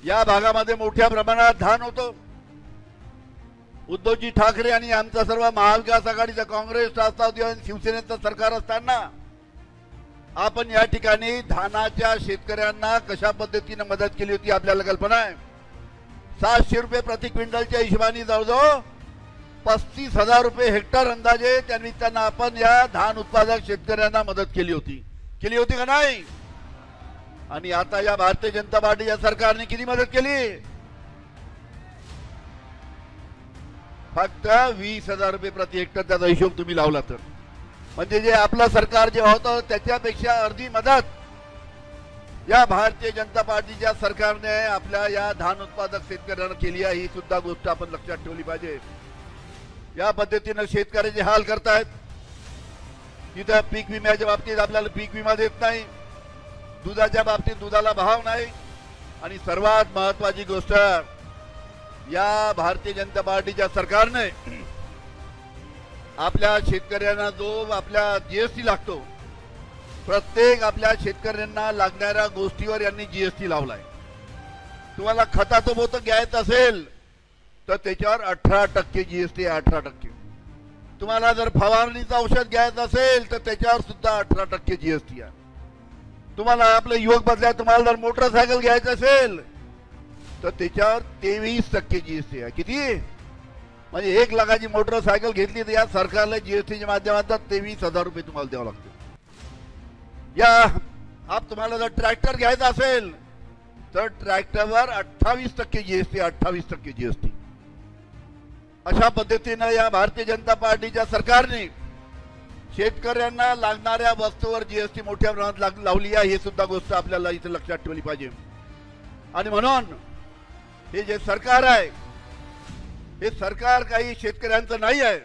या भागामध्ये मोठ्या प्रमाणात धान होतं। उद्धवजी ठाकरे आणि आमचा सर्व महाविकास आघाडीचा काँग्रेस राष्ट्रवादी आणि शिवसेनेचं सरकार असताना आपण या ठिकाणी धानाच्या शेतकऱ्यांना कशा पद्धतीने मदत केली होती आपल्याला कल्पना आहे। 700 रुपये प्रति क्विंटलच्या हिशोबाने जवळजवळ 35,000 रुपये हेक्टर अंदाजे त्यांनी त्यांना आपण या धान उत्पादक शेतकऱ्यांना मदत केली होती का नाही? आणि आता या भारतीय जनता पार्टीच्या सरकारने किती मदत केली? फक्त 20,000 रुपये प्रति हेक्टर त्याचा हिशोब तुम्ही लावला तर म्हणजे जे आपलं सरकार जे होतं त्याच्यापेक्षा अर्धी मदत या भारतीय जनता पार्टीच्या सरकारने आपल्या या धान उत्पादक शेतकऱ्यांना केली आहे। ही सुद्धा गोष्ट आपण लक्षात ठेवली पाहिजे। या पद्धतीने शेतकऱ्याचे हाल करतायत। तिथं पीक विम्याच्या बाबतीत आपल्याला पीक विमा देत नाही, दुधाच्या बाबतीत दुधाला भाव नाही, आणि सर्वात महत्त्वाची गोष्ट या भारतीय जनता पार्टीच्या सरकारने आपल्या शेतकऱ्यांना जो आपल्या जीएसटी लागतो, प्रत्येक आपल्या शेतकऱ्यांना लागणाऱ्या गोष्टीवर यांनी जीएसटी लावलाय। तुम्हाला खताचं पोतं घ्यायचं असेल तर त्याच्यावर 18% जीएसटी आहे, 18%। तुम्हाला जर फवारणीचं औषध घ्यायचं असेल तर त्याच्यावर सुद्धा 18% जीएसटी आहे। तुम्हाला आपलं युवक बदल्या तुम्हाला जर मोटरसायकल घ्यायचं असेल तर त्याच्यावर 23% जीएसटी आहे। किती? म्हणजे 1 लाखाची मोटरसायकल घेतली तर या सरकारला जीएसटीच्या माध्यमातून 23,000 रुपये तुम्हाला द्यावं लागतील। या तुम्हाला जर ट्रॅक्टर घ्यायचा असेल तर ट्रॅक्टरवर 28% जीएसटी, 28% जीएसटी। अशा पद्धतीने या भारतीय जनता पार्टीच्या सरकारने शेतकऱ्यांना लागणाऱ्या वस्तूवर जीएसटी मोठ्या प्रमाणात लावली आहे। ही सुद्धा गोष्ट आपल्याला इथे लक्षात ठेवली पाहिजे। आणि म्हणून हे जे सरकार आहे हे सरकार काही शेतकऱ्यांचं नाही आहे,